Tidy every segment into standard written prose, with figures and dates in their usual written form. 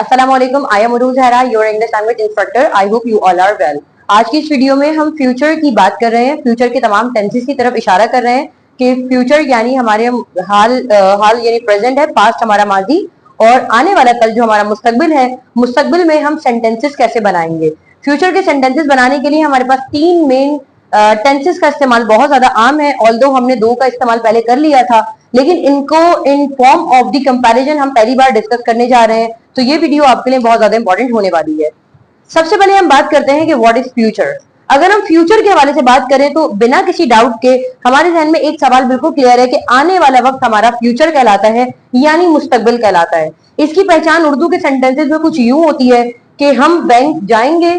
अस्सलामुअलैकुम, आई am Urooj Hara, your English language instructor. I hope you all are well. आज की इस वीडियो में हम फ्यूचर की बात कर रहे हैं। फ्यूचर के तमाम टेंसेस की तरफ इशारा कर रहे हैं कि फ्यूचर यानी हमारे हाल यानी प्रेजेंट है, पास्ट हमारा माजी, और आने वाला कल जो हमारा मुस्तकबिल है। मुस्तकबिल में हम सेंटेंसेस कैसे बनाएंगे। फ्यूचर के सेंटेंसेस बनाने के लिए हमारे पास तीन मेन टेंसेस का इस्तेमाल बहुत ज्यादा आम है। ऑल्दो हमने दो का इस्तेमाल पहले कर लिया था, लेकिन इनको in form of the comparison हम पहली बार डिस्कस करने जा रहे हैं, तो ये वीडियो आपके लिए बहुत ज्यादा इंपॉर्टेंट होने वाली है। सबसे पहले हम बात करते हैं कि व्हाट इज फ्यूचर। अगर हम फ्यूचर के हवाले से बात करें तो बिना किसी डाउट के हमारे ध्यान में एक सवाल बिल्कुल क्लियर है कि आने वाला वक्त हमारा फ्यूचर कहलाता है, यानी मुस्तकबिल कहलाता है। इसकी पहचान उर्दू के सेंटेंसेस में कुछ यूं होती है कि हम बैंक जाएंगे,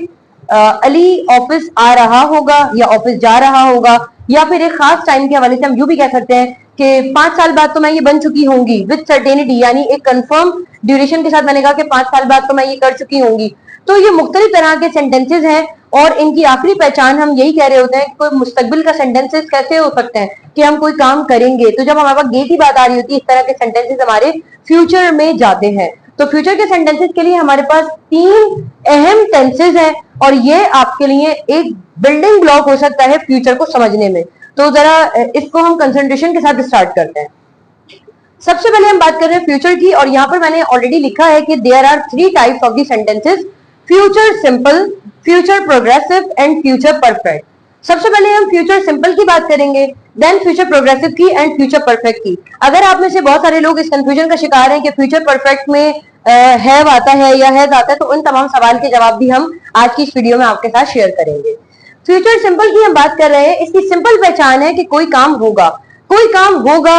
अली ऑफिस आ रहा होगा या ऑफिस जा रहा होगा, या फिर एक खास टाइम के हवाले से हम यूं भी कह सकते हैं कि 5 साल बाद तो मैं ये बन चुकी होंगी, विद सर्टेनिटी, यानी एक कंफर्म ड्यूरेशन के साथ मैंने कहा कि 5 साल बाद तो मैं ये कर चुकी होंगी। तो ये मुख्तलिफ तरह के सेंटेंसेस हैं और इनकी आखिरी पहचान हम यही कह रहे होते हैं कि कोई मुस्तकबिल का सेंटेंसेस कैसे हो सकते हैं कि हम कोई काम करेंगे। तो जब हमारे पास ये की बात आ रही होती है, इस तरह के सेंटेंसेस हमारे फ्यूचर में जाते हैं। तो फ्यूचर के सेंटेंसेस के लिए हमारे पास 3 अहम टेंसेस हैं और ये आपके लिए एक बिल्डिंग ब्लॉक हो सकता है फ्यूचर को समझने में। तो जरा इसको हम कंसंट्रेशन के साथ स्टार्ट करते हैं। सबसे पहले हम बात कर रहे हैं फ्यूचर की, और यहाँ पर मैंने ऑलरेडी लिखा है कि there are 3 types of the sentences: future simple, future progressive and future perfect. सबसे पहले हम फ्यूचर सिंपल की बात करेंगे, देन फ्यूचर प्रोग्रेसिव की एंड फ्यूचर परफेक्ट की। अगर आप में से बहुत सारे लोग इस कंफ्यूजन का शिकार हैं कि फ्यूचर परफेक्ट में हैव आता है या हैज आता है, तो उन तमाम सवाल के जवाब भी हम आज की इस वीडियो में आपके साथ शेयर करेंगे। फ्यूचर सिंपल की हम बात कर रहे हैं। इसकी सिंपल पहचान है कि कोई काम होगा, कोई काम होगा।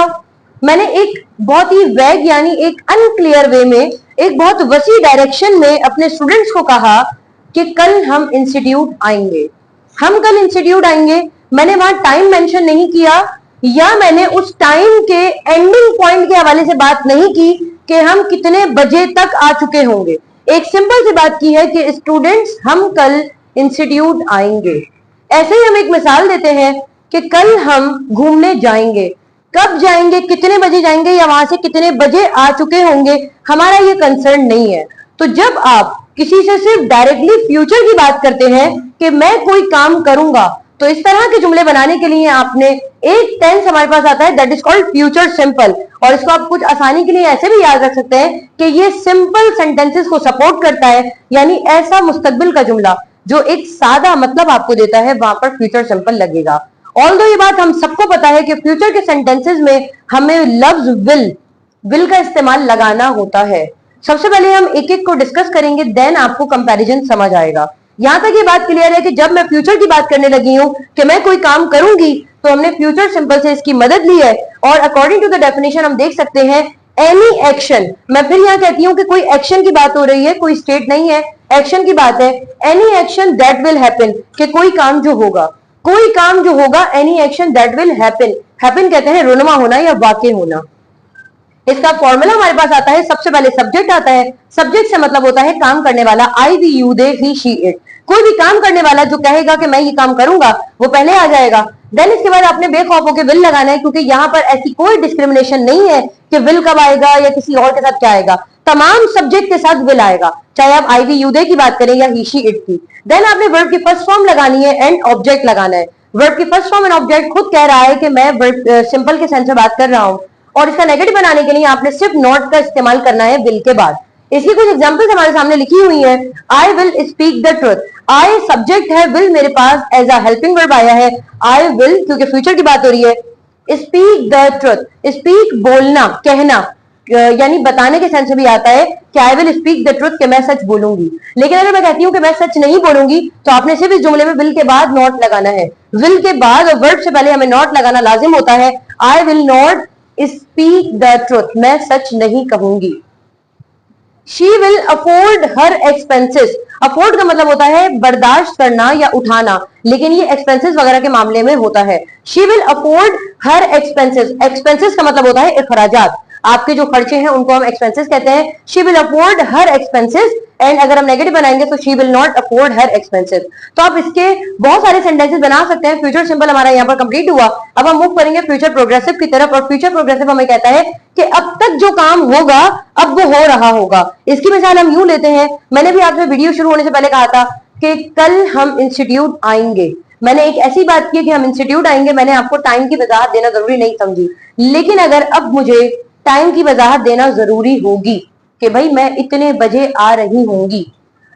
मैंने एक बहुत ही वैग यानी एक अनक्लियर वे में, एक बहुत वसी डायरेक्शन में अपने स्टूडेंट्स को कहा कि कल हम इंस्टीट्यूट आएंगे, हम कल इंस्टीट्यूट आएंगे। मैंने वहां टाइम मेंशन नहीं किया, या मैंने उस टाइम के एंडिंग पॉइंट के हवाले से बात नहीं की कि हम कितने बजे तक आ चुके होंगे। एक सिंपल सी बात की है कि स्टूडेंट्स हम कल इंस्टीट्यूट आएंगे। ऐसे ही हम एक मिसाल देते हैं कि कल हम घूमने जाएंगे। कब जाएंगे, कितने बजे जाएंगे, या वहां से कितने बजे आ चुके होंगे, हमारा ये कंसर्न नहीं है। तो जब आप किसी से सिर्फ डायरेक्टली फ्यूचर की बात करते हैं कि मैं कोई काम करूंगा, तो इस तरह के जुमले बनाने के लिए आपने एक टेंस हमारे पास आता है, that is called future simple. और इसको आप कुछ आसानी के लिए ऐसे भी याद रख सकते हैं कि ये सिंपल सेंटेंसेस को सपोर्ट करता है, यानी ऐसा मुस्तकबिल का जुमला जो एक सादा मतलब आपको देता है, वहां पर फ्यूचर सिंपल लगेगा। ऑल्दो ये बात हम सबको पता है कि फ्यूचर के सेंटेंसेस में हमें लफ्ज विल का इस्तेमाल लगाना होता है। सबसे पहले हम एक एक को डिस्कस करेंगे, देन आपको कंपैरिजन समझ आएगा। यहां तक ये बात क्लियर है कि जब मैं फ्यूचर की बात करने लगी हूं कि मैं कोई काम करूंगी, तो हमने फ्यूचर सिंपल से इसकी मदद ली है। और अकॉर्डिंग टू द डेफिनेशन हम देख सकते हैं एनी एक्शन। मैं फिर यहां कहती हूं कि कोई एक्शन की बात हो रही है, कोई स्टेट नहीं है, एक्शन की बात है। Any action that will happen, कि कोई काम जो होगा, कोई काम जो होगा, any action that will happen. Happen कहते हैं रुनुमा होना या वाक़ई होना। इसका फॉर्मूला हमारे पास आता है, सबसे पहले सब्जेक्ट आता है। सब्जेक्ट से मतलब होता है काम करने वाला, I, we, you, they, he, she, it. कोई भी काम करने वाला जो कहेगा कि मैं ये काम करूंगा, वो पहले आ जाएगा। देन इसके बाद आपने बेखौफ होकर विल लगाना है, क्योंकि यहाँ पर ऐसी कोई डिस्क्रिमिनेशन नहीं है कि विल कब आएगा या किसी और के साथ क्या आएगा। तमाम सब्जेक्ट के साथ विल आएगा, चाहे आप आई, वी, यू, दे की बात करें या ही, शी, इट की। देन आपने वर्ब की फर्स्ट फॉर्म लगानी है एंड ऑब्जेक्ट लगाना है। वर्ब की फर्स्ट फॉर्म एंड ऑब्जेक्ट खुद कह रहा है कि मैं वर्ब सिंपल के सेंस में बात कर रहा हूं, और इसका नेगेटिव बनाने के लिए आपने सिर्फ नॉट का इस्तेमाल करना है विल के बाद। इसकी कुछ एग्जांपल्स हमारे सामने लिखी हुई है। I will speak the truth. I subject है, विल मेरे पास एज अ हेल्पिंग वर्ब आया है। आई विल, क्योंकि फ्यूचर की बात हो रही है। स्पीक द ट्रुथ, स्पीक बोलना, कहना, यानी बताने के सेंस में भी आता है कि I will speak the truth, कि मैं सच बोलूंगी। लेकिन अगर मैं कहती हूं कि मैं सच नहीं बोलूंगी, तो आपने सिर्फ इस जुमले में विल के बाद नॉट लगाना है। विल के बाद और वर्ब से पहले हमें नॉट लगाना लाजिम होता है। I will not speak the truth, मैं सच नहीं कहूंगी। She will afford her expenses. Afford का मतलब होता है बर्दाश्त करना या उठाना, लेकिन ये एक्सपेंसेस वगैरह के मामले में होता है। She will afford her expenses. Expenses का मतलब होता है अखराजात, आपके जो खर्चे हैं उनको हम एक्सपेंसेस कहते हैं। She will afford her expenses. And अगर हम नेगेटिव बनाएंगे तो she will not afford her expenses. तो आप इसके बहुत सारे सेंटेंसेस बना सकते हैं। फ्यूचर सिंपल हमारा यहाँ पर कंप्लीट हुआ। अब हम मूव करेंगे फ्यूचर प्रोग्रेसिव की तरफ, और फ्यूचर प्रोग्रेसिव हमें कहता है कि अब तक जो काम होगा अब वो हो रहा होगा। इसकी मिसाल हम यूं लेते हैं, मैंने भी आपसे वीडियो शुरू होने से पहले कहा था कि कल हम इंस्टीट्यूट आएंगे। मैंने एक ऐसी बात की कि हम इंस्टीट्यूट आएंगे, मैंने आपको टाइम की वजाहत देना जरूरी नहीं समझी, लेकिन अगर अब मुझे टाइम की वजाहत देना जरूरी होगी कि भाई मैं इतने बजे आ रही होंगी,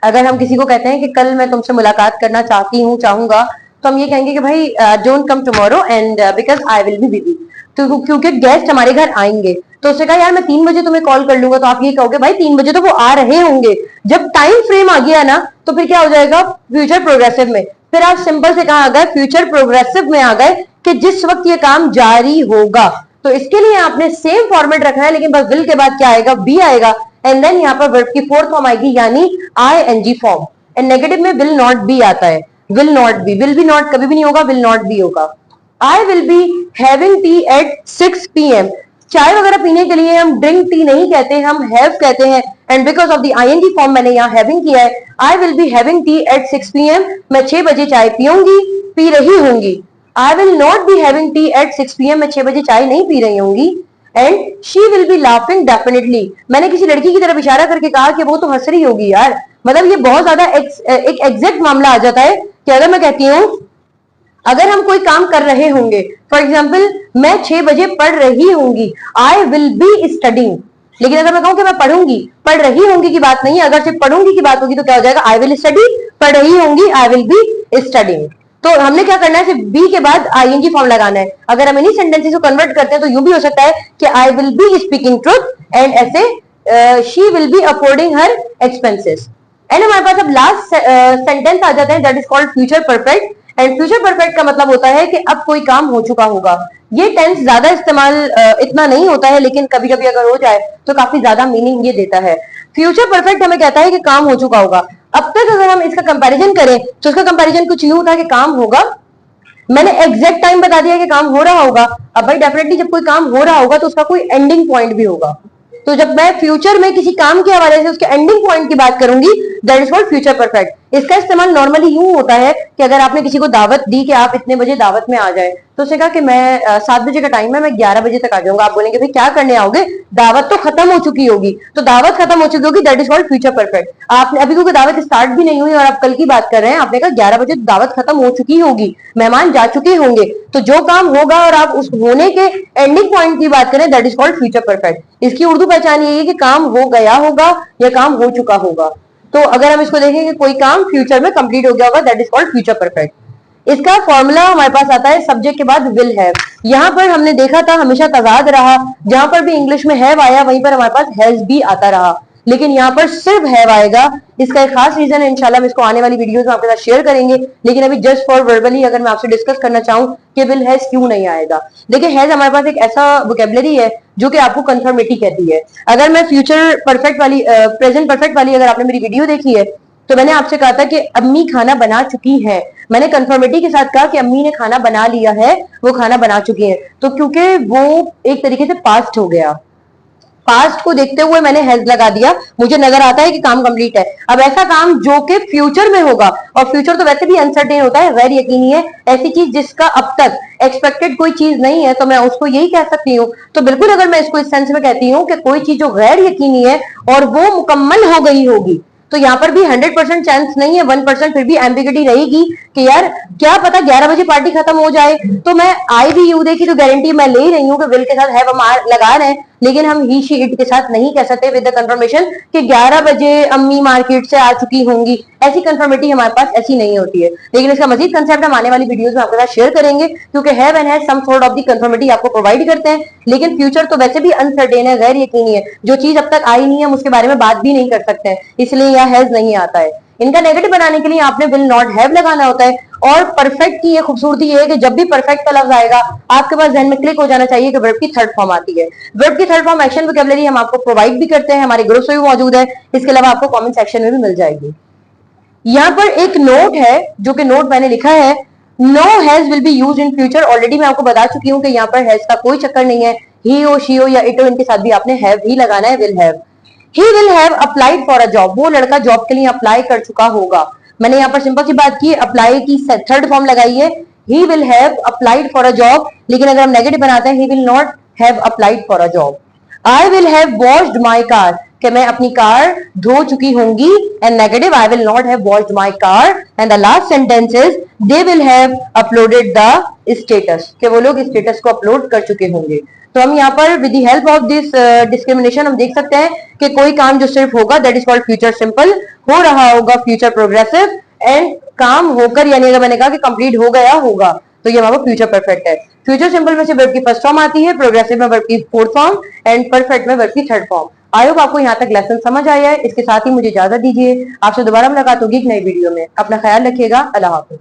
अगर हम किसी को कहते हैं कि कल मैं तुमसे मुलाकात करना चाहती हूँ, चाहूंगा, तो हम ये कहेंगे कि भाई don't come tomorrow and because I will be busy, तो क्योंकि गेस्ट हमारे घर आएंगे। तो उसने कहा यार मैं 3 बजे तुम्हें कॉल कर लूंगा, तो आप ये कहोगे भाई 3 बजे तो वो आ रहे होंगे। जब टाइम फ्रेम आ गया ना तो फिर क्या हो जाएगा फ्यूचर प्रोग्रेसिव में, फिर आप सिंपल से कहा आ गए फ्यूचर प्रोग्रेसिव में आ गए कि जिस वक्त ये काम जारी होगा। तो इसके लिए आपने सेम फॉर्मेट रखना है, लेकिन बस विल के बाद क्या आएगा, बी आएगा, एंड देन यहाँ पर वर्ब की फोर्थ फॉर्म आएगी यानी ING फॉर्म। एंड नेगेटिव में विल नॉट बी आता है, will not be, will be not कभी भी नहीं होगा, विल नॉट बी होगा। I will be having tea at 6 PM। चाय वगैरह पीने के लिए हम ड्रिंक टी नहीं कहते, हम हैव कहते हैं, and because of the ING form मैंने यहाँ हैविंग किया है। I will be having tea at 6 PM। मैं 6 बजे चाय पीऊंगी, पी रही होंगी। I will not be having tea at 6 PM। मैं 6 बजे चाय नहीं पी रही होंगी। And she will B laughing definitely. मैंने किसी लड़की की तरफ इशारा करके कहा कि वो तो हंस रही होगी यार। मतलब ये बहुत ज्यादा एक एग्जैक्ट मामला आ जाता है कि अगर मैं कहती हूँ अगर हम कोई काम कर रहे होंगे, फॉर एग्जाम्पल मैं 6 बजे पढ़ रही होंगी, आई विल बी स्टडिंग। लेकिन अगर मैं कहूं कि मैं पढ़ूंगी, पढ़ रही होंगी की बात नहीं है, अगर सिर्फ पढ़ूंगी की बात होगी तो क्या हो जाएगा, आई विल स्टडी, पढ़ रही होंगी, आई विल बी स्टडिंग। तो हमने क्या करना है, सिर्फ बी के बाद ING फॉर्म लगाना है। अगर हम इन्हीं सेंटेंसेस को कन्वर्ट करते हैं तो यूं भी हो सकता है कि I will be speaking truth and ऐसे she will be affording her expenses. And हमारे पास अब लास्ट सेंटेंस आ जाता है, that is called future perfect. And future perfect का मतलब होता है कि अब कोई काम हो चुका होगा। ये टेंस ज्यादा इस्तेमाल इतना नहीं होता है, लेकिन कभी कभी अगर हो जाए तो काफी ज्यादा मीनिंग ये देता है। फ्यूचर परफेक्ट हमें कहता है कि काम हो चुका होगा। अब तक अगर हम इसका कंपैरिजन करें तो इसका कंपैरिजन कुछ यूं था कि काम होगा, मैंने एग्जैक्ट टाइम बता दिया कि काम हो रहा होगा। अब भाई डेफिनेटली जब कोई काम हो रहा होगा तो उसका कोई एंडिंग पॉइंट भी होगा। तो जब मैं फ्यूचर में किसी काम के हवाले से उसके एंडिंग पॉइंट की बात करूंगी, that is called future perfect. इसका इस्तेमाल नॉर्मली यूं होता है कि अगर आपने किसी को दावत दी कि आप इतने बजे दावत में आ जाए, तो उसने कहा कि मैं 7 बजे का टाइम है, मैं 11 बजे तक आ जाऊंगा। आप बोलेंगे भाई क्या करने आओगे, दावत तो खत्म हो चुकी होगी। तो दावत खत्म हो चुकी होगी, that is called future perfect. आपने अभी क्योंकि दावत स्टार्ट भी नहीं हुई और आप कल की बात कर रहे हैं, आपने कहा 11 बजे दावत खत्म हो चुकी होगी, मेहमान जा चुके होंगे। तो जो काम होगा और आप उस होने के एंडिंग पॉइंट की बात करें, that is called future perfect. इसकी उर्दू पहचान यही है कि काम हो गया होगा या काम हो चुका होगा। तो अगर हम इसको देखें कि कोई काम फ्यूचर में कंप्लीट हो गया होगा, that is called future perfect. इसका फॉर्मूला हमारे पास आता है सब्जेक्ट के बाद विल हैव। यहाँ पर हमने देखा था हमेशा तजाद रहा, जहां पर भी इंग्लिश में हैव आया वहीं पर हमारे पास हैज भी आता रहा, लेकिन यहाँ पर सिर्फ हैव आएगा। इसका एक खास रीजन है, इंशाल्लाह हम इसको आने वाली वीडियोस में आपके साथ शेयर करेंगे। लेकिन अभी जस्ट फॉर वर्बली अगर मैं आपसे डिस्कस करना चाहूँ कि विल हैज क्यों नहीं आएगा। देखिए हैज हमारे पास एक ऐसा वोकेबलरी है जो कि आपको कंफर्मेटी कहती है। अगर मैं फ्यूचर परफेक्ट वाली प्रेजेंट परफेक्ट वाली अगर आपने मेरी वीडियो देखी है तो मैंने आपसे कहा था कि अम्मी खाना बना चुकी है, मैंने कंफर्मेटी के साथ कहा कि अम्मी ने खाना बना लिया है, वो खाना बना चुकी है। तो क्योंकि वो एक तरीके से पास्ट हो गया, पास्ट को देखते हुए मैंने हैज लगा दिया, मुझे नजर आता है कि काम कंप्लीट है। अब ऐसा काम जो कि फ्यूचर में होगा, और फ्यूचर तो वैसे भी अनसर्टेन होता है, गैर यकीनी है, ऐसी चीज जिसका अब तक एक्सपेक्टेड कोई चीज नहीं है, तो मैं उसको यही कह सकती हूँ। तो बिल्कुल अगर मैं इसको इस सेंस में कहती हूँ कि कोई चीज जो गैर यकीनी है और वो मुकम्मल हो गई होगी, तो यहाँ पर भी 100% चांस नहीं है, 1% फिर भी एम्बिगिटी रहेगी कि यार क्या पता 11 बजे पार्टी खत्म हो जाए। तो मैं आई भी यू दे की तो गारंटी मैं ले रही हूँ कि विल के साथ हैव हम लगा रहे हैं, लेकिन हम ही शी इट के साथ नहीं कह सकते विद द कंफर्मेशन कि 11 बजे अम्मी मार्केट से आ चुकी होंगी। ऐसी कंफर्मेटी हमारे पास ऐसी नहीं होती है। लेकिन इसका मजीद कंसेप्ट हम आने वाली वीडियोस में आपके साथ शेयर करेंगे, क्योंकि have and has some sort of the conformity आपको प्रोवाइड करते हैं। लेकिन फ्यूचर तो वैसे भी अनसर्टेन है, गैर यकीनी है, जो चीज अब तक आई नहीं है हम उसके बारे में बात भी नहीं कर सकते हैं, इसलिए यह हैज नहीं आता है। इनका नेगेटिव बनाने के लिए आपने विल नॉट हैव लगाना होता है। और परफेक्ट की ये खूबसूरती ये है कि जब भी परफेक्ट का लफ्ज आएगा आपके पास जहन में क्लिक हो जाना चाहिए कि वर्ब की थर्ड फॉर्म आती है। वर्ब की थर्ड फॉर्म एक्शन वोकैबुलरी हम आपको प्रोवाइड भी करते हैं, हमारे ग्रुप में भी मौजूद है, इसके अलावा आपको कमेंट सेक्शन में भी मिल जाएगी। यहाँ पर एक नोट है जो कि नोट मैंने लिखा है, no has will be used in future. Already मैं आपको बता चुकी हूँ कि यहाँ पर हैज का कोई चक्कर नहीं है, ही हो, शी हो या इट हो, इनके साथ भी आपने हैव ही लगाना है, will have. He will have applied for a job, वो लड़का जॉब के लिए अप्लाई कर चुका होगा। मैंने यहाँ पर सिंपल सी बात की, अप्लाई की थर्ड फॉर्म लगाई है, he will have applied for a job. लेकिन अगर हम नेगेटिव बनाते हैं, he will not have applied for a job. I will have washed my car, कि मैं अपनी कार धो चुकी होंगी, and negative I will not have washed my car. And the last sentence is they will have uploaded the status, कि वो लोग status को अपलोड कर चुके होंगे। तो हम यहाँ पर with the help of this discrimination हम देख सकते हैं कि कोई काम जो सिर्फ होगा that is called future simple, हो रहा होगा फ्यूचर प्रोग्रेसिव, एंड काम होकर यानी अगर मैंने कहा कि कंप्लीट हो गया होगा तो ये हमारा फ्यूचर परफेक्ट है। फ्यूचर सिंपल में से वर्ब की फर्स्ट फॉर्म आती है, प्रोग्रेसिव में वर्ब की फोर्थ फॉर्म, एंड परफेक्ट में वर्ब की थर्ड फॉर्म। आई होप आपको यहाँ तक लेसन समझ आया है। इसके साथ ही मुझे इजाजत दीजिए, आपसे दोबारा मुलाकात होगी एक नई वीडियो में। अपना ख्याल रखिएगा, अल्लाह हाफिज।